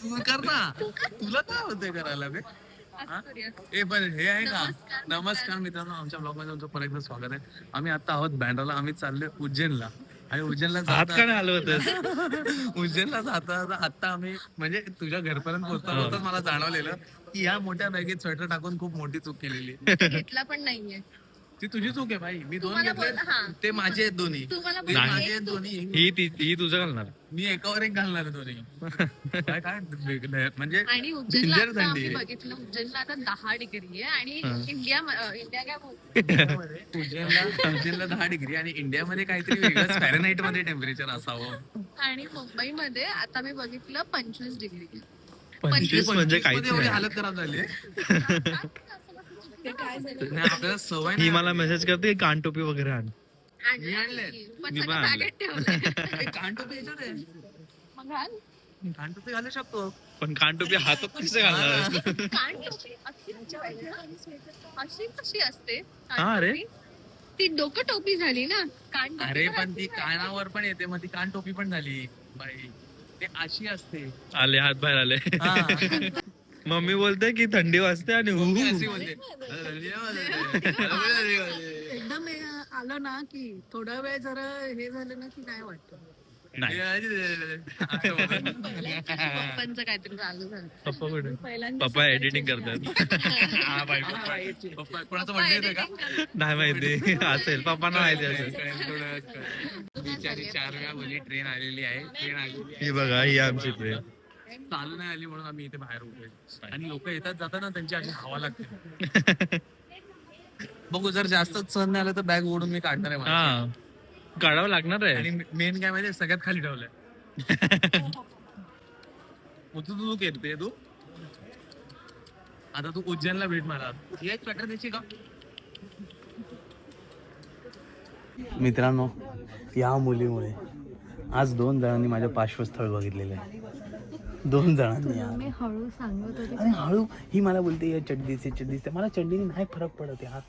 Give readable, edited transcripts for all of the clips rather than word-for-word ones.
तू कर ना, तुला काय होतंय करायला बे? ए पण हे आहे का? नमस्कार मित्रांनो, आमच्या ब्लॉग मध्ये तुमचं परत एकदा स्वागत आहे. आम्ही आता आहोत बँड्राला, आम्ही चाललोय उज्जैनला. आणि उज्जैनला हात जाता का नाही आलं होतं? उज्जैनला जाता आता आम्ही म्हणजे तुझ्या घरपर्यंत पोहोचता मला जाणवलेलं की या मोठ्या बॅगेत स्वेटर टाकून खूप मोठी चूक केलेली. घेतला पण नाहीये. ती तुझी चूक आहे भाई. मी दोन तुम्हाला घेतले, हा. ते माझे आहेत दोन्ही. तुम्हाला ते बोलले माझे एक आहेत तू- दोन्ही. ही तुझं घालणार. मी एकावर एक घालणार आहे दोन्ही. काय काय म्हणजे आणि उज्जैनला डेंजर आता थंडी आम्ही आहे. बघितलं उज्जैनला आता 10 डिग्री आहे आणि इंडिया काय बोलतो उज्जैनला 10 डिग्री आणि इंडियामध्ये काहीतरी वेगळंच फॅरेनहाइट मध्ये टेम्परेचर असावं. आणि मुंबईमध्ये आता मी बघितलं 25 डिग्री. 25 म्हणजे काहीच मध्ये एवढी नाही. हालत खराब झाली ते काय झालं? नाही, आपल्याला सवय ही नाही. मला मेसेज करते कानटोपी वगैरे आण. मी आणले. पण मी सगळं पण बॅगेत ठेवलंय. ए, कानटोपी याच्यात आहे. मग घाल. कानटोपी घालू शकतो. पण कानटोपी हातात कसे घालणार? कानटोपी अशी कशी असते हा रे. कानटोपी? ती डोकं टोपी झाली ना कानटोपी. अरे पण ती कानावर पण येते, मग ती कानटोपी पण झाली बाई. ते अशी असते. आले हात बाहेर आले. हा. मम्मी बोलते की थंडी वाजते आणि मी अशी हु. बोलते. एकदम आलं ना की थोडा वेळ जरा हे झालं ना की नाही वाटत. नाही. असं बोलत. पप्पांचं काहीतरी चालू झालं. पप्पा कुठे? पहिल्यांदा पप्पा एडिटिंग करतात. हा बाई, पप्पा कोणाचं बर्थडे येतोय का? नाही माहिती असेल, पप्पांना माहिती असेल. बिचारी 4 वेळा बोली ट्रेन आलेली आहे. ट्रेन आलेली आहे. ही बघा ही आमची ट्रेन. चालू नाही आली म्हणून आम्ही इथे बाहेर उभे आणि लोक येतात जातात ना, त्यांची अशी हवा लागते. बघू, जर जास्त सहन नाही आलं तर बॅग ओढून मी काढणार आहे माझी. हा काढावं लागणार आहे. आणि मेन काय माहितीये, सगळ्यात खाली ठेवलंय. तू केलते तू आता तू उज्जैनला भेट मला. एक स्वेटर द्यायची का मित्रांनो? या मुलीमुळे आज 2 जणांनी माझ्या पार्श्वस्थळ बघितलेलं आहे. 2 जणांनी. मी हळू सांगत होते. अरे हळू, ही मला बोलते या चड्डी दिसते. मला चड्डीने नाही फरक पडत यार.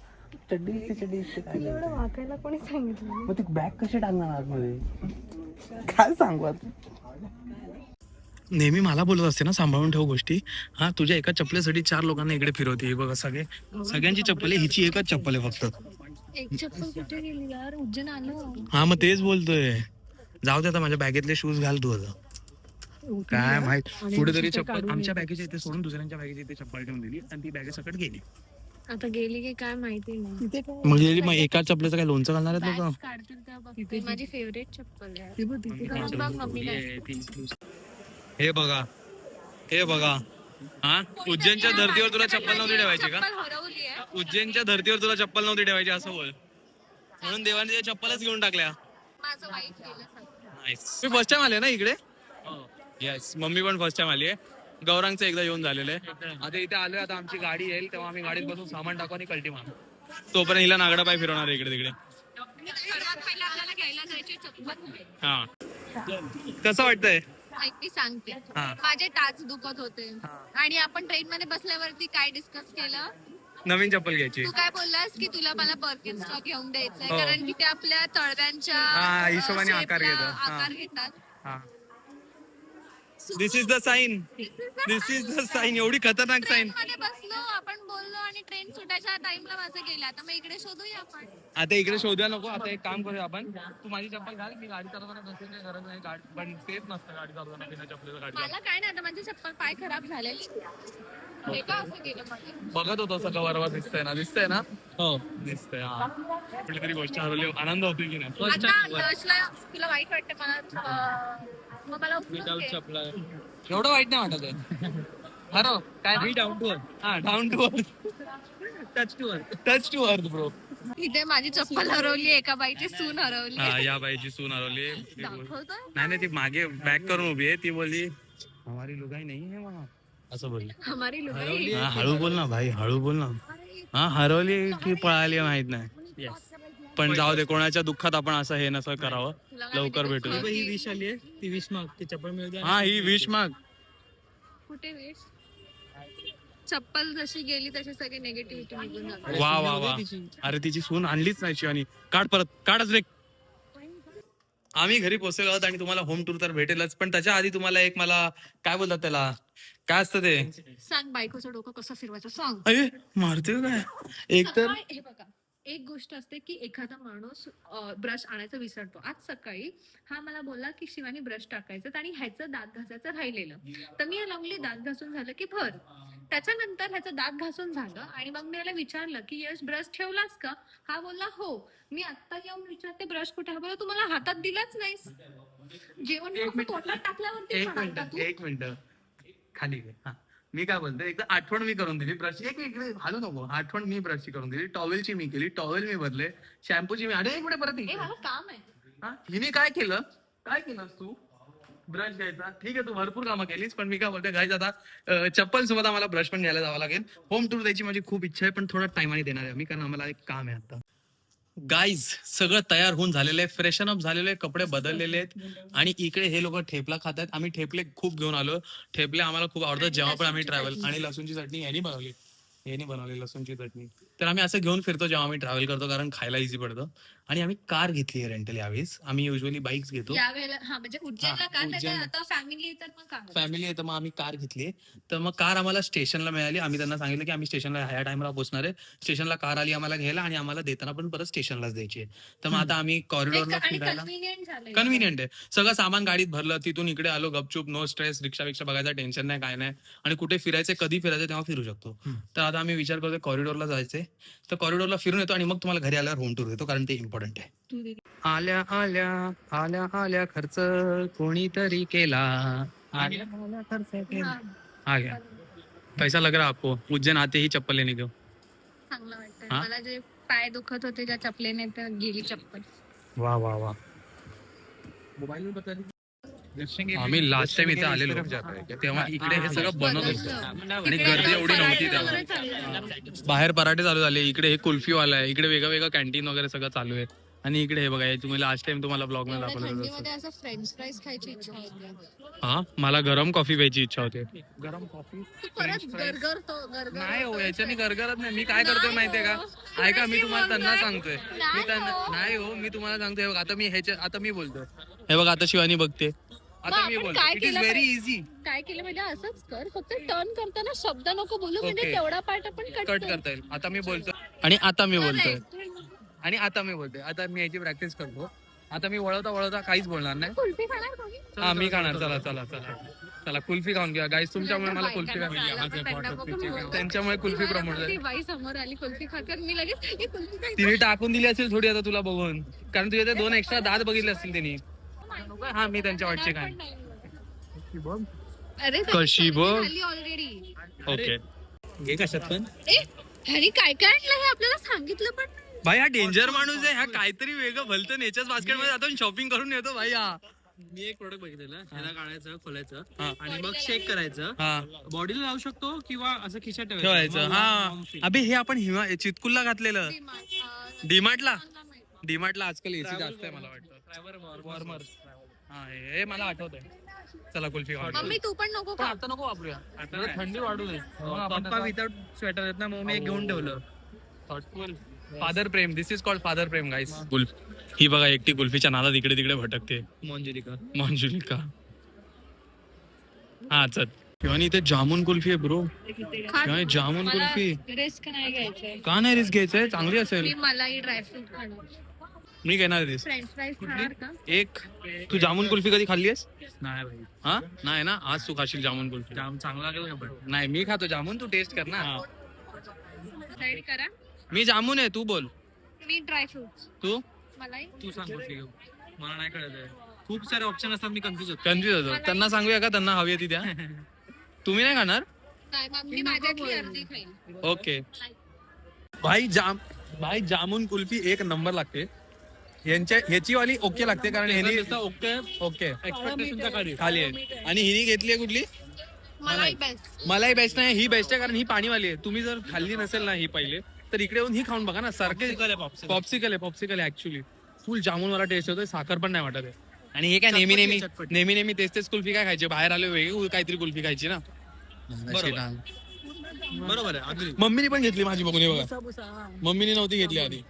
चड्डी दिसते काय बोलते? वाकायला कोणी सांगितलं? मग ती बॅग कशी टाकणार आतमध्ये? काय सांगू आता? नेहमी मला बोलत असते ना, सांभाळून ठेव गोष्टी. हा, तुझ्या एका चप्पलेसाठी 4 लोकांना इकडे फिरवते. हे बघा, सगळ्यांची चप्पल आहे, हिची एकच चप्पल आहे फक्त. एक चप्पल कुठे गेली यार? उज्जैन आलो. हा मग तेच बोलतोय. जाऊ दे आता, माझ्या बॅगेतले शूज घाल तू आता. काय माहित, कुठेतरी चप्पल आमच्या बॅगेच्या इथे सोडून दुसऱ्यांच्या बॅगेच्या इथे चप्पल ठेवून दिली आणि ती बॅगे सकट गेली. आता गेली की काय माहिती नाही. मग एका चप्पलेचं काय लोणचं घालणार आहेत बॅग्स काढतील का बघते. माझी फेवरेट चप्पल आहे. बघ मम्मी काय. हे बघा हा, उज्जैनच्या धर्तीवर तुला चप्पल नव्हती ठेवायची का? चप्पल हरवली आहे. उज्जैनच्या धर्तीवर तुला चप्पल नव्हती ठेवायची असं बोल. म्हणून देवाने त्या चप्पलच घेऊन टाकल्या. माझं वाईट गेलं सगळं. नाईस. मी फर्स्ट टाइम आले ना इकडे. येस, मम्मी पण फर्स्ट टाइम आली आहे. गौरांगचं एकदा येऊन झालेलं आहे. आता इथे आलोय, आता आमची गाडी येईल तेव्हा आम्ही गाडीत बसून सामान टाकू आणि कल्टी मारू. तोपर्यंत हिला नागडा पाय फिरवणार आहे इकडे तिकडे. सर्वात पहिला आपल्याला घ्यायला जायची चप्पल. हा, कसं वाटतंय? ऐक मी सांगते. हा. माझे टाच दुखत होते आणि आपण ट्रेन मध्ये बसल्यावरती काय डिस्कस केलं? नवीन चप्पल घ्यायची. तू काय बोललास की तुला मला पर्किन्स स्टॉक घेऊन द्यायचंय हो. कारण की ते आपल्या तळव्यांच्या हा, हिशोबाने shape आकार ला घेतात. हा. आकार घेतात. हा, this is the sign. This is the sign. एवढी खतरनाक साईन. ट्रेन मध्ये बसलो आपण, बोललो आणि ट्रेन सुटायच्या टाइमला माझं गेलं. आता मग इकडे शोधूया आपण. आता इकडे शोधूया नको. आता एक काम करूया आपण, तू माझी चप्पल घाल, मी गाडी चालवताना नसेल काही गरज नाही. गाडी पण सेफ नसतं गाडी चालवताना बिना चप्पलेचं गाडी मला काय नाही, आता माझी चप्पल पाय खराब झालेली. हे का असं गेलं माझं? बघत होतो सगळं वरवर. दिसतंय ना? हो दिसतंय. हा, कुठलीतरी गोष्ट हरवली, आनंद होतोय की नाही? आता यशला तुला वाईट वाटतं मला, मग मला उचलून घे. एवढं वाईट नाही वाटत आहे. हरो काय मी डाऊन टू अर्थ. हा, down to earth. Touch to earth bro. इथे माझी चप्पल हरवली, एका बाईची सून हरवली. हा, या बाईची सून हरवली. दाखवतोय? नाही ती मागे बॅक करून उभी आहे. ती बोलली हमारी लुगाई नाही है वहाँ, असं बोलली. हमारी लुगाई. हा, हळू बोल ना भाई, हळू बोल ना. हा, हरवली की पळाली माहित नाही. पण जाऊ दे, कोणाच्या दुःखात आपण असं हे नसं करावं. लवकर भेटूया. ही विश आली आहे, ती विश माग, ती चप्पल मिळते. हा, ही विश माग. कुठे विश? चप्पल जशी गेली तशी सगळी निगेटिव्हिटी निघून जाते. वा वा वा. अरे तिची सून आणलीच नाही शिवानी. काढ परत, काढच रे. आम्ही घरी पोहोचलेलो आहोत आणि तुम्हाला होम टूर तर भेटेलच, पण त्याच्या आधी तुम्हाला एक मला काय बोलतात त्याला, काय असतं ते, सांग बायकोचं डोकं कसं फिरवायचं सांग. अरे मारतोय काय एक तर हे बघा, एक गोष्ट असते की एखादा माणूस ब्रश आणायचं विसरतो. आज सकाळी हा मला बोलला की शिवानी ब्रश टाकायचं आणि ह्याचं दात घासायचं राहिलेलं, तर मी याला म्हणली दात घासून झालं की भर. त्याच्यानंतर ह्याचं दात घासून झालं आणि मग मी याला विचारलं की यश ब्रश ठेवलास का? हा बोलला हो. मी आता येऊन विचारते ब्रश कुठे? हा बोलला तू मला हातात दिलाच नाहीस. जेवण फक्त तोंडात टाकल्यावरती म्हणाला तू. एक मिनिट खाली घे. हा मी काय बोलतोय, एकदा आठवण मी करून दिली ब्रश, एक इकडे हलू नको, आठवण मी ब्रशची करून दिली, टॉवेलची मी केली, टॉवेल मी भरले, शॅम्पूची मी, अरे एक मिनिट परत ए, इकडे. मला काम आहे. हा, हिने काय केलं, काय केलंस तू? ब्रश घ्यायचा, ठीक आहे तू भरपूर कामं केलीस, पण मी काय बोलतोय गाईज, आता चप्पल सोबत आम्हाला ब्रश पण घ्यायला जावं लागेल. होम टूर द्यायची माझी खूप इच्छा आहे, पण थोडा टाइमाने देणार आहे मी, कारण आम्हाला एक काम आहे आता. गाईज सगळं तयार होऊन झालेलं आहे, फ्रेशन अप झालेलं आहे, कपडे बदललेले आहेत आणि इकडे हे लोक ठेपला खात आहेत. आम्ही ठेपले खूप घेऊन आलो, ठेपले आम्हाला खूप आवडतात जेव्हा पण आम्ही ट्रॅव्हल. आणि लसूणची चटणी यांनी बनवली लसूणची चटणी. तर आम्ही असं घेऊन फिरतो जेव्हा आम्ही ट्रॅव्हल करतो, कारण खायला इझी पडतं. आणि आम्ही कार घेतली आहे रेंटल यावेळेस. आम्ही युजली बाईक्स घेतो, यावेळेला हा म्हणजे उज्जैनला का, त्याच्या उज्जैनला. आता फॅमिली येतात मग का. फॅमिली आहे तर मग आम्ही कार घेतली. तर मग कार आम्हाला स्टेशनला मिळाली. आम्ही त्यांना सांगितलं की आम्ही स्टेशनला ह्या टाइमला पोहोचणार आहे. स्टेशनला कार आली आम्हाला घ्यायला आणि आम्हाला देताना पण परत स्टेशनलाच द्यायची आहे. तर मग आता आम्ही कॉरिडॉरला फिरायला, कन्व्हिनियंट झालं. कन्व्हिनियंट आहे, सगळं सामान गाडीत भरलं, तिथून इकडे आलो गपचूप, नो स्ट्रेस, रिक्षा बघायचं टेन्शन नाही, काय नाही. आणि कुठे फिरायचं, कधी फिरायचं तेव्हा फिरू शकतो. तर आता आम्ही विचार करतोय कॉरिडॉरला जायचंय, तर कॉरिडॉरला फिरून येतो आणि मग तुम्हाला घरी आल्यावर होम टूर देतो, कारण ते इम्पॉर्टंट आहे. आल्या आल्या आल्या आल्या खर्च कोणीतरी केला, आल्या आल्या खर्च केला. आ गया कैसा लग रहा आपको उज्जैन आते ही चप्पल लेने को? चांगलं वाटतंय हा? मला. जे पाय दुखत होते ज्या चपलेने, तर गेली चप्पल. वा वा वा. आम्ही लास्ट टाइम इथे आलेलो तेव्हा इकडे हे सगळं बनवत होतं आणि गर्दी एवढी नव्हती तेव्हा. बाहेर पराठे चालू झाले, इकडे हे कुल्फीवाला आहे, इकडे वेगळं कॅन्टीन वगैरे सगळं चालू आहे. आणि इकडे हे बघा, हे तुम्ही लास्ट टाइम तुम्हाला ब्लॉग मध्ये दाखवलं होतं. थंडीमध्ये असं फ्रेंच फ्राईज खायची इच्छा होती. हा मला गरम कॉफी प्यायची इच्छा होते. गरम कॉफी तू परत गरगरतो नाही हो, याच्याने गरगरत नाही. मी काय करतोय माहितीये का, ऐका मी तुम्हाला त्यांना सांगतोय, मी त्यांना नाही हो, मी तुम्हाला सांगतोय, हे बघा, आता मी आता मी बोलतोय, हे बघा आता शिवानी बघते, आता मी बोलतो, इट इज व्हेरी इझी. काय केलं म्हणजे असंच कर, फक्त टर्न करताना शब्द नको बोलू, म्हणजे Okay. तेवढा पार्ट आपण कट करता येईल. आता मी बोलतो आणि आता मी बोलतोय आणि आता मी बोलतोय, आता मी याची प्रॅक्टिस करतो. आता मी वळवता काहीच बोलणार नाही. कुल्फी खाणार कोणी? हा मी खाणार. चला कुल्फी खाऊन घ्या गाईस, तुमच्यामुळे मला कुल्फी त्यांच्यामुळे कुल्फी प्रमोट झाली. बाई समोर आली कुल्फी खाकर, मी लगेच "ए, कुल्फी खायची." तिने टाकून दिली असेल थोडी आता तुला बघून, कारण तुझे ते 2 एक्स्ट्रा दात बघितले असतील त्यांनी. हा मी त्यांच्या वाटचे काय अरे कशी बघ. ऑलरेडी. ओके घे कशात पण. ह्यानी काय काय आणलं हे आपल्याला सांगितलं पण नाही. भाई हा डेंजर माणूस आहे, हा काहीतरी वेगळं भलतं नेचर बास्केट मध्ये आपण शॉपिंग करून येतो भाई. हा मी एक प्रोडक्ट बघितलेलं, ह्याला काढायचं, खोलायचं हा. आणि मग शेक करायचं. हा बॉडीला लावू शकतो किंवा असं खिशात ठेवायचं. हा अबे हे आपण चितकुलला घातलेलं डीमार्टला आजकाल एसी जास्त आहे मला वाटतं. हा हे मला आठवत आहे. चला कुल्फी खाऊ. मम्मी तू पण नको पण खा. आता नको वापरूया, आता थंडी वाढू दे. मग आपण पप्पा विदाउट स्वेटर येत ना, मग मी एक घेऊन ठेवलं. thoughtful. फादर प्रेम, दिस इज कॉल्ड फादर प्रेम गाईस. ही बघा एकटी कुल्फीच्या नादात इकडे तिकडे भटकते. मंजुलिका. हा चल शिवानी, इथे जामुन कुल्फी आहे ब्रो. शिवानी जामुन कुल्फी रिस्क नाही घ्यायचंय. का नाही रिस्क घ्यायचंय, चांगली असेल. मी मलाई ड्रायफ्रूट खाणार. मी घेणार रिस्क. फ्रेंच फ्राईज खाणार का? एक तू जामुन कुल्फी कधी खाल्ली आहेस? नाही भाई, हा नाही ना, आज तू खाशील जामुन कुल्फी. जाम चांगला लागेल का पण? नाही मी खातो जामुन, तू टेस्ट कर ना. साईड करा. मी जामुन आहे, तू बोल. मी ड्रायफ्रुट्स. तू मलाई. तू सांग कुठली घेऊ, मला नाही कळत आहे. खूप सारे ऑप्शन असतात, मी कन्फ्युज होतो. कन्फ्युज होतो. त्यांना सांगूया का त्यांना हवी आहे ती द्या. तुम्ही नाही खाणार? नाही मग मी माझ्यातली अर्धी खाईन. ओके. भाई जामुन कुल्फी एक नंबर लागते. ह्याची वाली ओके लागते, कारण ह्यानी ओके एक्सपेक्टेशनच्या खाली आहे. आणि हिनी घेतली आहे कुठली? मलाई बेस्ट. मलाई बेस्ट नाही, ही बेस्ट आहे, कारण ही पाणीवाली आहे. तुम्ही जर खाल्ली नसेल ना ही पहिले, तर इकडे येऊन ही खाऊन बघा ना. सारखे पॉप्सिकल आहे ऍक्च्युली. फुल जामुन वाला टेस्ट होतोय, साखर पण नाही वाटत आहे. आणि हे काय नेहमी तेच कुल्फी काय खायची, बाहेर आलो वेगळी काहीतरी कुल्फी खायची ना. बरोबर आहे. मम्मीने पण घेतली माझी बघून, हे बघा. मम्मीने नव्हती घेतली आधी.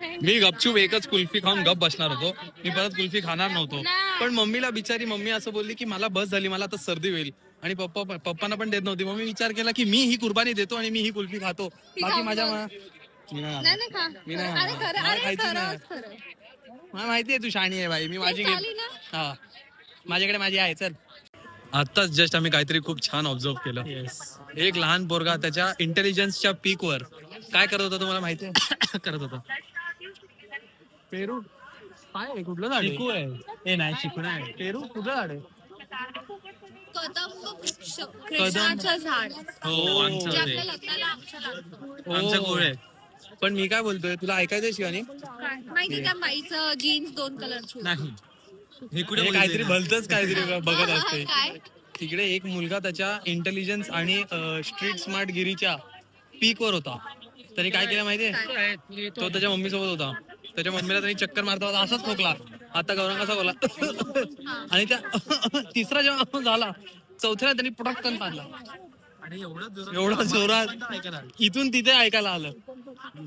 मी गपचूप एकच कुल्फी खाऊन गप बसणार होतो. मी परत कुल्फी खाणार नव्हतो. पण मम्मीला बिचारी मम्मी असं बोलली की मला बस झाली, मला आता सर्दी होईल. आणि पप्पांना पण देत नव्हती. मग मी विचार केला की मी ही कुर्बानी देतो आणि मी ही कुल्फी खातो. बाकी माझ्या मी नाही खाणार. मी नाही खाणार. मला खायची नाही. मला माहितीये तू शाणी आहे बाई. मी माझी हा माझ्याकडे माझी आहे. चल आत्ताच जस्ट आम्ही काहीतरी खूप छान ऑब्झर्व केलं. एक लहान पोरगा त्याच्या इंटेलिजन्सच्या पीक वर काय करत होता तुम्हाला माहिती आहे? करत होता पेरू. काय कुठलं झाड चिकू आहे. हे नाही चिकू नाही. पेरू कुठलं झाड आहे? कदंब वृक्ष, कृष्णाचं झाड हो आमचं जे ते. आपल्या लग्नाला आमच्या लागतं. आमचं गोळ आहे. पण मी काय बोलतोय तुला ऐकायचंय शिवानी? काय माहिती त्या बाईचं जीन्स 2 कलरची नाही हे कुठे हे काहीतरी भलतंच काहीतरी बघत असते. काय तिकडे एक मुलगा त्याच्या इंटेलिजन्स आणि स्ट्रीट स्मार्ट गिरीच्या पीक वर होता. त्याने काय केलं माहितीये? तो त्याच्या मम्मी सोबत होता. त्याच्या मम्मीला त्यांनी चक्कर मारता होता असाच खोकला. आता गौरंग कसा बोला आणि त्या तिसरा जेव्हा झाला चौथ्याला त्यांनी पटकन पाडला. आणि एवढा जोरात इथून तिथे ऐकायला आलं.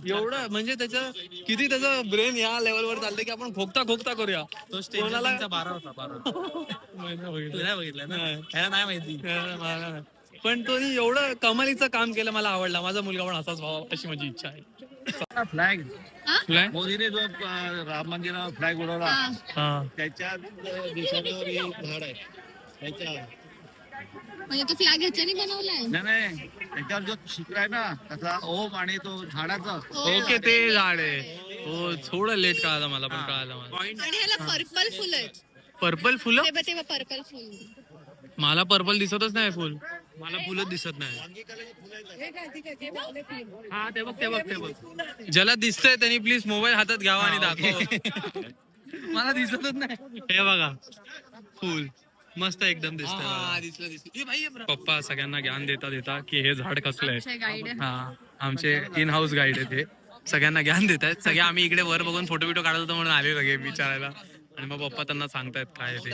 एवढं म्हणजे त्याचं किती त्याचं ब्रेन या लेवलवर चाललंय की आपण खोकता खोकता करूया. तो स्टेजचा 12 होता 12. तू नाही बघितलं ना? ह्याला नाही माहिती. पण तो एवढं कमालीचं काम केलं. मला आवडला. माझा मुलगा पण असाच व्हावा अशी माझी इच्छा आहे. Flag Flag? मोदीने जो राम मंदिरावर फ्लॅग उडवला हा. त्याच्या दिशेवर एक झाड आहे त्याच्या म्हणजे तो फ्लॅग ह्याच्याने बनवलाय. नाही त्याच्यावर जो शिखर आहे ना त्याचा ओम आणि तो झाडाचा ओके ते झाड आहे. हो थोडं लेट कळालं मला पण कळालं मला. आणि ह्याला पर्पल फुल आहेत. पर्पल फुलं तेव्हा पर्पल फुल. मला पर्पल दिसतच नाही फुल. मला फुलच दिसत नाही. हा ते बघ ते बघ ते बघ. ज्याला दिसतंय त्यांनी प्लीज मोबाईल हातात घ्यावा आणि दाखवा. मला दिसतच नाही. हे बघा फुल मस्त एकदम दिसतंय. दिसलं. पप्पा सगळ्यांना ज्ञान देता देता की हे झाड कसलं आहे. गाईड हा आमचे इन हाऊस गाईड आहे ते. सगळ्यांना ज्ञान देत आहेत. सगळे आम्ही इकडे वर बघून फोटो बिटो काढत होतो म्हणून आले सगळे विचारायला. आणि मग पप्पा त्यांना सांगतायत काय आहे ते.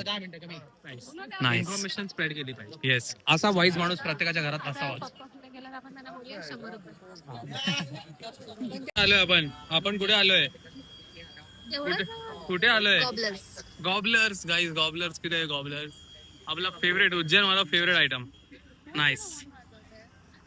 नाईस. इन्फॉर्मेशन स्प्रेड केली पाहिजे. येस असा वाईज माणूस प्रत्येकाच्या घरात असावाच. आपण त्यांना बोलूया 100 रुपये. आलोय आपण कुठे आलोय? कुठे आलोय? गॉबलर्स गाईज. गॉबलर्स कुठे आहे? गॉबलर्स आपला फेवरेट उज्जैन माझा फेवरेट आयटम. नाईस.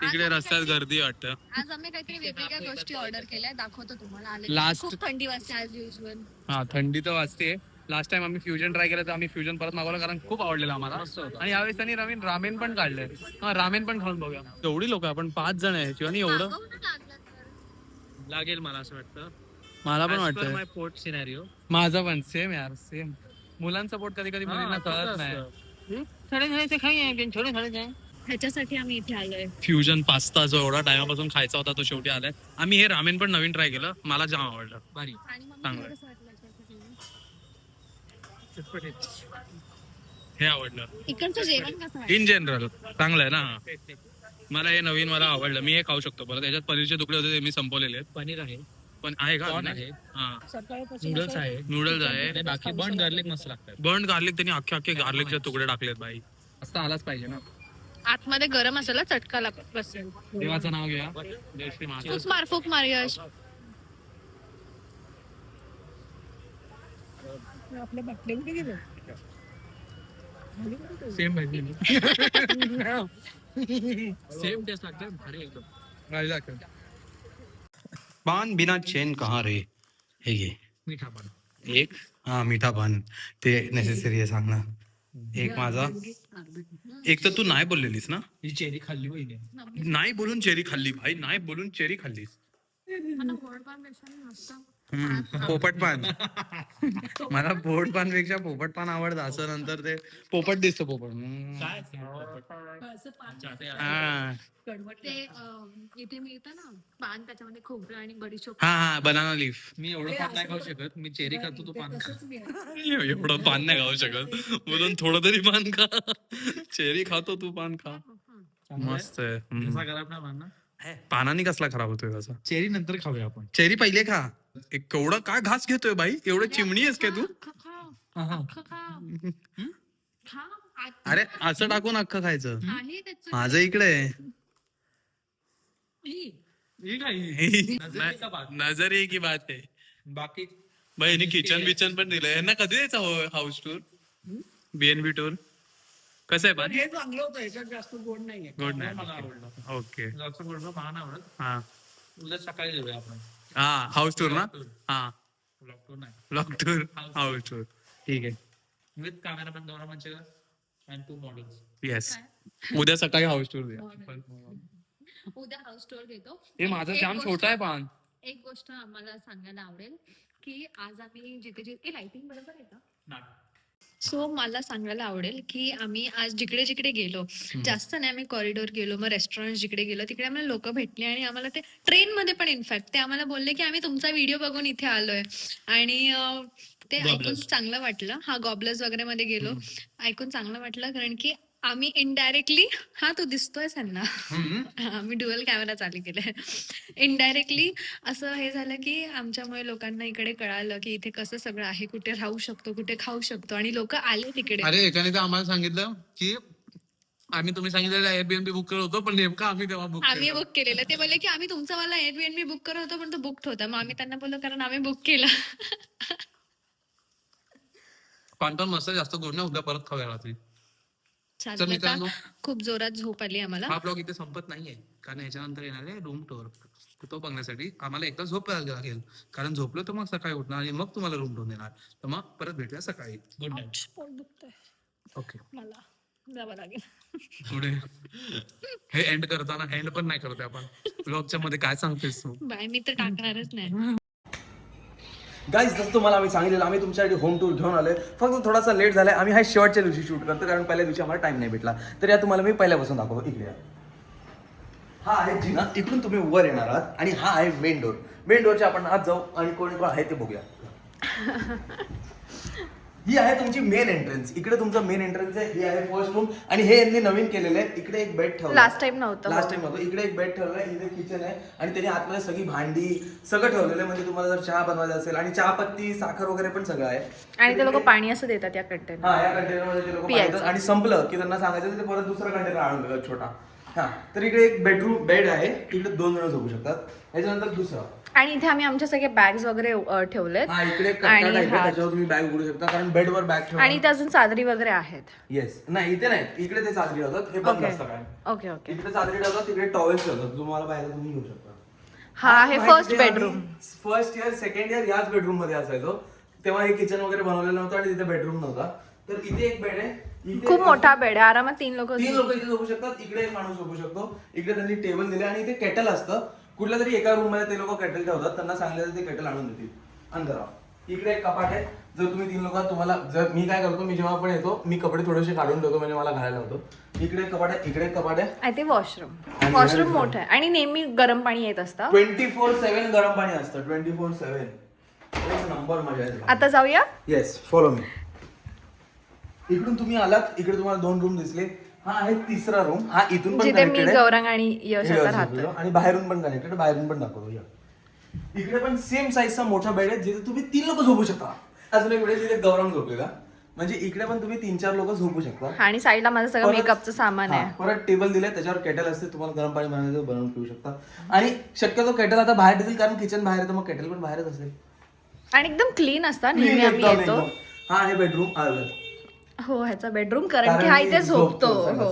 तिकडे रस्त्यात गर्दी वाटतं. आज आम्ही काहीतरी वेगवेगळ्या गोष्टी ऑर्डर केल्या. दाखवतो तुम्हाला. आले Last- खूप थंडी वाजते ॲज युजल. हा थंडी तर वाजते. लास्ट टाइम आम्ही फ्युजन ट्राय केलं तर आम्ही फ्युजन परत मागवलं कारण खूप आवडलेलं आम्हाला. आणि यावेळेस त्यांनी नवीन रामेन पण काढलंय. हा रामेन पण खाऊन बघूया. एवढी लोक आपण 5 जण आहे शिवानी एवढं लागेल मला असं वाटतं. मला पण As per वाटतं. my port scenario. माझं पण सेम यार सेम. मुलांचा पोट कधी कधी मुलींना कळत नाही. ह्याच्यासाठी आम्ही इथे आलोय. फ्युजन पास्ता जो एवढा टायमापासून खायचा होता तो शेवटी आलाय. आम्ही हे रामेन पण नवीन ट्राय केलं. मला जाम आवडलं. भारी. आणि मग चांगलं. कसं वाटलं याच्यासाठी? चटपटीत. हे आवडलं. इकडचं जेवण कसं वाटलं? इन जनरल चांगलं आहे ना. मला हे नवीन मला आवडलं. मी हे खाऊ शकतो परत. याच्यात पनीरचे तुकडे होते ते मी संपवलेले आहेत. पनीर आहे. पण आहे का? कॉर्न आहे. हा नूडल्स आहे. नूडल्स आहे. आणि बाकी बर्न गार्लिक मस्त लागतात. बर्न गार्लिक त्यांनी अख्खे गार्लिकचे तुकडे टाकलेत बाई. मस्त आलाच पाहिजे ना. आतमध्ये गरम असेल चटका बसेल. देवाचं नाव घ्या. जय श्री महाराज. फूक मार यश. आपल्या बाटल्या कुठे गेले? सेम भाजी. सेम टेस्ट लागते. भारी एकदम. पान बिना चैन कहाँ रे. हे घे मीठा पण. एक. हा मीठा पान ते नेसेसरी आहे सांगणं. एक माझा. एक तर तू नाही बोललेलीस ना. ही चेरी खाल्ली पाहिजे. नाही बोलून चेरी खाल्ली भाई. नाही बोलून चेरी खाल्लीस. पोपट पान. मला पोपट पान पेक्षा पोपट पान आवडतं. असं नंतर ते पोपट दिसतो पोपट. हा ते इथे मिळतं ना पान त्याच्यामध्ये खोबरं आणि बडीशोप. हा बनाना लीफ. मी एवढं पान नाही खाऊ शकत. मी चेरी खातो तू पान खा. एवढं पान नाही खाऊ शकत म्हणून थोडं तरी पान खा. चेरी खातो तू पान खा. मस्त आहे. कसा खराब नाही पान ना. पानाने कसला खराब होतोय कसा. चेरी नंतर खाऊया आपण. चेरी पहिले खा. केवढा काय घास घेतोय बाई. एवढं चिमणी आहेस काय तू. अरे असं टाकून अख्खं खायचं. माझं इकडे आहे. नजरिए की बात है. बाकी भाई यांनी किचन बिचन पण दिलंय. यांना कधी द्यायचा हाऊस टूर, BNB टूर? कसं आहे पण हे चांगलं होतं, ह्याच्यात जास्त गोड नाहीये. गुड मला नाही. आवडलं. ओके. जास्त गोड मला नाही आवडत. हा उद्या सकाळी देऊया आपण. हा हाऊस टूर ना. हा ब्लॉग टूर नाही. Block tour, house tour. ठीक आहे. With cameraman Gaurav Manchekar and 2 models. Yes. उद्या सकाळी हाऊस टूर द्या. उद्या हाऊस टूर देतो. हे माझं एक जाम गोष्ट- छोटा आहे पण. एक गोष्ट आम्हाला सांगायला आवडेल की आज आम्ही जिथे जिथे लाइटिंग बरोबर आहे का? सो मला सांगायला आवडेल की आम्ही आज जिकडे जिकडे गेलो, जास्त नाही, आम्ही कॉरिडॉर गेलो, मग रेस्टॉरंट जिकडे गेलो तिकडे आम्हाला लोक भेटले आणि आम्हाला ते ट्रेन मध्ये पण इनफॅक्ट ते आम्हाला बोलले की आम्ही तुमचा व्हिडिओ बघून इथे आलोय. आणि ते ऐकून चांगलं वाटलं. हा गॉबलर्स वगैरे मध्ये गेलो, ऐकून चांगलं वाटलं कारण की आम्ही इनडायरेक्टली, हा तू दिसतोय त्यांना, आम्ही ड्युअल कॅमेरा चालू केलाय, इनडायरेक्टली असं हे झालं की आमच्यामुळे लोकांना इकडे कळालं की इथे कसं सगळं आहे, कुठे राहू शकतो, कुठे खाऊ शकतो आणि लोक आले तिकडे. अरे एकाने तर आम्हाला सांगितलं की तुम्ही सांगितलेलं Airbnb बुक करत होतो, पण नेमकं आम्ही तेव्हा बुक आम्ही बुक केलेलं. ते बोलले की आम्ही तुमचा वाला Airbnb बुक करत होतो पण तो बुक होता. मग आम्ही त्यांना बोललो कारण आम्ही बुक केला. पांटन मस्त जास्त गोड नाही. उद्या परत खाऊया रात्री. चालेल. तर मित्रांनो, आता खूप जोरात झोप आली आम्हाला. हा ब्लॉग इथे संपत नाहीये कारण याच्यानंतर येणार आहे रूम टूर. तो बघण्यासाठी आम्हाला एकदा झोप लागेल, कारण झोपलो तर मग सकाळी उठणार आणि मग तुम्हाला रूम टूर देणार. तर मग परत भेटूया सकाळी. Good night. पोट दुखतंय ओके. मला, जावं लागेल. पुढे हे एंड करताना एंड पण नाही करते आपण. ब्लॉगच्या मध्ये काय सांगतेस तू? बाय, मी तर टाकणारच नाही. गाईज, जसं तुम्हाला आम्ही सांगितलेलं, आम्ही तुमच्यासाठी होम टूर घेऊन आलोय. फक्त थोडासा लेट झालाय. आम्ही हा शेवटच्या दिवशी शूट करतो कारण पहिल्या दिवशी आम्हाला टाइम नाही भेटला. तर या तुम्हाला मी पहिल्यापासून दाखवतो. इकडे हा आहे जिना, इकडून तुम्ही वर येणार आहात आणि हा आहे मेन डोर. मेन डोरच्या आपण आत जाऊ आणि कोण कोण आहे ते बघूया. ही आहे तुमची मेन एंट्रन्स. इकडे तुमचं मेन एंट्रन्स आहे. ही आहे फर्स्ट रूम आणि हे यांनी नवीन केलेलं आहे. इकडे एक बेड ठेवलं, लास्ट टाइम नव्हतं. लास्ट टाइम होतं. इकडे एक बेड ठेवलं आहे, इथे किचन आहे आणि त्यांनी आतमध्ये सगळी भांडी सगळं ठेवलेलं आहे. म्हणजे तुम्हाला जर चहा बनवायचा असेल आणि चहा पत्ती साखर वगैरे पण सगळं आहे. आणि ते लोक पाणी असं देतात या कंटेनर. हा, या कंटेनरमध्ये ते लोक पाणी देतात आणि संपलं की त्यांना सांगायचं ते परत दुसरा कंटेनर आणून देतात छोटा. हा, तर इकडे एक बेड आहे. इकडे 2 जण झोपू शकतात. याच्यानंतर दुसरा, आणि इथे आम्ही आमच्या सगळे बॅग्स वगैरे ठेवलेत. हा, इकडे कट्टा टाईप आहे, त्याच्यावर तुम्ही बॅग उघडू शकता कारण बेडवर बॅग ठेवा. आणि इथे अजून चादरी वगैरे आहेत. येस, नाही इथे नाही, इकडे ते चादरी ठेवतात. हे बंद असतं काय. Okay okay. इकडे चादरी ठेवतात, तिकडे टॉवेल्स ठेवतात. तुम्हाला पाहिजे तुम्ही घेऊ शकता. हा आहे first bedroom. First year second year याच बेडरूम मध्ये असायचो. तेव्हा हे किचन वगैरे बनवलेलं नव्हतं आणि तिथे बेडरूम नव्हता. तर इथे एक बेड आहे. इथे खूप मोठा बेड आहे, आरामात 3 लोक. 3 लोक इथे झोपू शकतात. इकडे एक माणूस झोपू शकतो. इकडे त्यांनी टेबल दिले आणि इथे केटल असतं. कुठल्या तरी एका रूम मध्ये ते लोक केटल ठेवतात. त्यांना सांगितलं ते केटल आणून देतील अंदर. इकडे एक कपाट आहे. जर तुम्ही 3 लोक, तुम्हाला जर मी काय करतो, मी जेव्हा पण येतो मी कपडे थोडेसे काढून ठेवतो म्हणजे मला घालायला होतो. इकडे एक कपाट आहे, इकडे एक कपाट आहे. ते वॉशरूम मोठं आहे आणि नेहमी गरम पाणी येत असतं. 24/7 गरम पाणी असतं. 24/7 एक नंबर मजा आहे. आता जाऊया. Yes, follow me. इकडून तुम्ही आलात, इकडे तुम्हाला 2 रूम दिसले. हा आहे तिसरा रूम. हा इथून पण जिथे मी कनेक्टेड आहे गौरंग आणि यश आता राहतो. आणि बाहेरून पण कनेक्टेड. बाहेरून पण दाखवतो या. इकडे पण सेम साईजचा मोठा बेड आहे जिथे तुम्ही 3 लोक झोपू शकता. अजून एक बेड आहे जिथे गौरंग झोपलेला. म्हणजे इकडे पण तुम्ही 3-4 लोक झोपू शकता. आणि साईडला माझं सगळं मेकअपचं सामान आहे. परत टेबल दिले, त्याच्यावर केटल असते. तुम्हाला गरम पाणी बनवायचं बनवून पिऊ शकता. आणि शक्यतो केटल आता बाहेर देतील कारण किचन बाहेर आहे, तर मग केटल पण बाहेरच असेल. आणि एकदम क्लीन असतात. नेहमी आम्ही येतो. हा आहे बेडरूम. हो, ह्याचा बेडरूम कारण की हा इथे झोपतो. हो.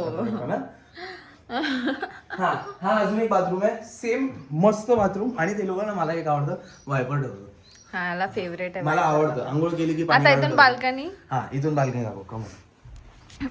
हा अजून एक बाथरूम आहे. सेम मस्त बाथरूम. आणि ते लोकांना मला एक आवडतं, वायपर ठेवतो. हा, याला फेवरेट आहे. मला आवडतं. आंघोळ केली की आता इथून बाल्कनी. हा, इथून बाल्कनी दाखव. कम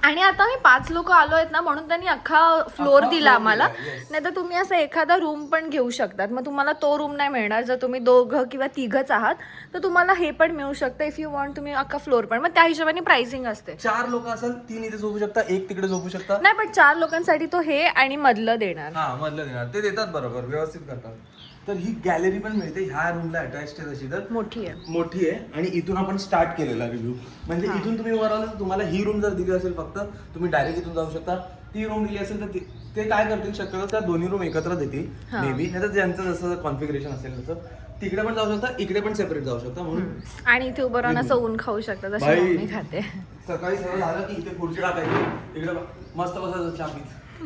आणि आता आम्ही 5 लोक आलो आहेत ना, म्हणून त्यांनी अख्खा फ्लोर दिला आम्हाला. नाही तर तुम्ही असं एखादा रूम पण घेऊ शकतात. मग तुम्हाला तो रूम नाही मिळणार. जर तुम्ही 2 किंवा 3च आहात तर तुम्हाला हे पण मिळू शकतं. इफ यू वॉन्ट तुम्ही अख्खा फ्लोर पण. मग त्या हिशोबाने प्राइसिंग असते. 4 लोक असेल, 3 इथे झोपू शकता, 1 तिकडे झोपू शकता. नाही, पण 4 लोकांसाठी तो हे आणि मधलं देणार. हा, मधलं देणार. ते देतात बरोबर, व्यवस्थित करतात. तर ही गॅलरी पण मिळते. ह्या रूमला अटॅच आहे तशी. तर मोठी आहे. आणि इथून आपण स्टार्ट केलेला रिव्ह्यू. म्हणजे इथून तुम्ही वर आलं तर तुम्हाला ही रूम जर दिली असेल फक्त, तुम्ही डायरेक्ट इथून जाऊ शकता. ती रूम दिली असेल तर ते काय करतील, शक्यतो त्या दोन्ही रूम एकत्र देतील मे बी. नाही तर ज्यांचं जसं कॉन्फिगरेशन असेल तसं तिकडे पण जाऊ शकता, इकडे पण सेपरेट जाऊ शकता. म्हणून आणि इथे उभं राहून असं ऊन खाऊ शकता जसं मी खाते. सकाळी सगळं झालं की इथे खुर्ची टाकायची, इकडे मस्त बसायचं चहा पीत.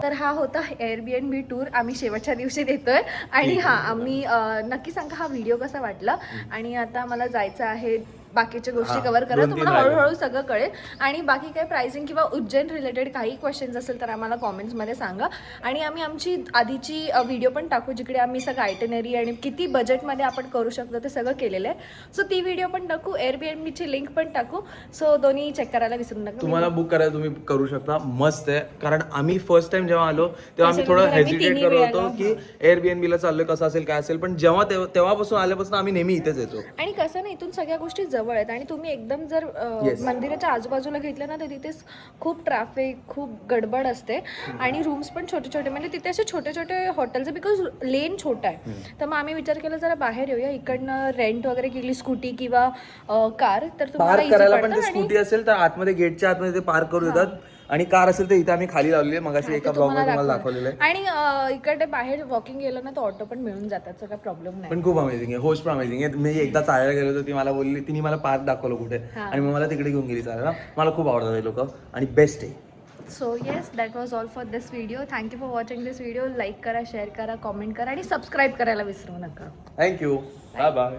तर हा होता Airbnb टूर आम्ही शेवटच्या दिवशी देतोय आणि हा आम्ही नक्की सांगा हा व्हिडिओ कसा वाटला आणि आता मला जायचं आहे बाकीच्या गोष्टी कव्हर करा 2-3 तुम्हाला राहिल्या. हळूहळू सगळं कळेल आणि बाकी काही प्राइसिंग किंवा उज्जैन रिलेटेड काही क्वेश्चन्स असेल तर आम्हाला कॉमेंट्समध्ये सांगा आणि आम्ही आमची आधीची व्हिडिओ पण टाकू जिकडे आम्ही सगळं आयटनरी आणि किती बजेटमध्ये आपण करू शकतो ते सगळं केलेलं आहे सो ती व्हिडिओ पण टाकू Airbnbची लिंक पण टाकू सो दोन्ही चेक करायला विसरू नका तुम्हाला बुक करायला तुम्ही करू शकता मस्त आहे कारण आम्ही फर्स्ट टाइम जेव्हा आलो तेव्हा आम्ही थोडं त्याच्यानंतर आम्ही हेजिटेट तिन्ही करत होतो वेळेला, की Airbnb ला चाललोय कसं असेल काय असेल पण जेव्हा तेव्हापासून आल्यापासून आम्ही नेहमी इथेच येतो आणि कसं नाही इथून सगळ्या गोष्टी जवळ आहेत आणि तुम्ही एकदम जर Yes. मंदिराच्या आजूबाजूला घेतलं ना तर तिथेच खूप ट्रॅफिक खूप गडबड असते आणि रूम्स पण छोटे छोटे म्हणजे तिथे असे छोटे छोटे हॉटेल्स बिकॉज लेन छोटा आहे तर मग आम्ही विचार केला जरा बाहेर येऊया इकडनं रेंट वगैरे केली स्कूटी किंवा कार तर तुम्हाला पार्क easy करायला पण पडतं ते आणि स्कूटी असेल तर आतमध्ये गेटच्या आतमध्ये ते पार्क करू देतात आणि कार असेल तर इथे आम्ही खाली लावलेली आहे मगाशी ते एका ब्लॉग मध्ये तुम्हाला दाखवलं. दाखवलेलं आहे आणि इकडे बाहेर वॉकिंग गेलं ना तर ऑटो पण मिळून जातात सो काही प्रॉब्लेम नाही पण खूप अमेझिंग आहे होस्ट पण अमेझिंग आहे मी एकदा चालायला गेलो होतो ती मला बोलली तिने मला पार्क दाखवलं कुठे आणि मग मला तिकडे घेऊन गेली चालायला मला खूप आवडतात हे लोक आणि बेस्ट आहे so yes that was all for this video thank you for watching this video like करा शेअर करा कॉमेंट करा आणि सबस्क्राईब करायला विसरू नका थँक्यू बाय बाय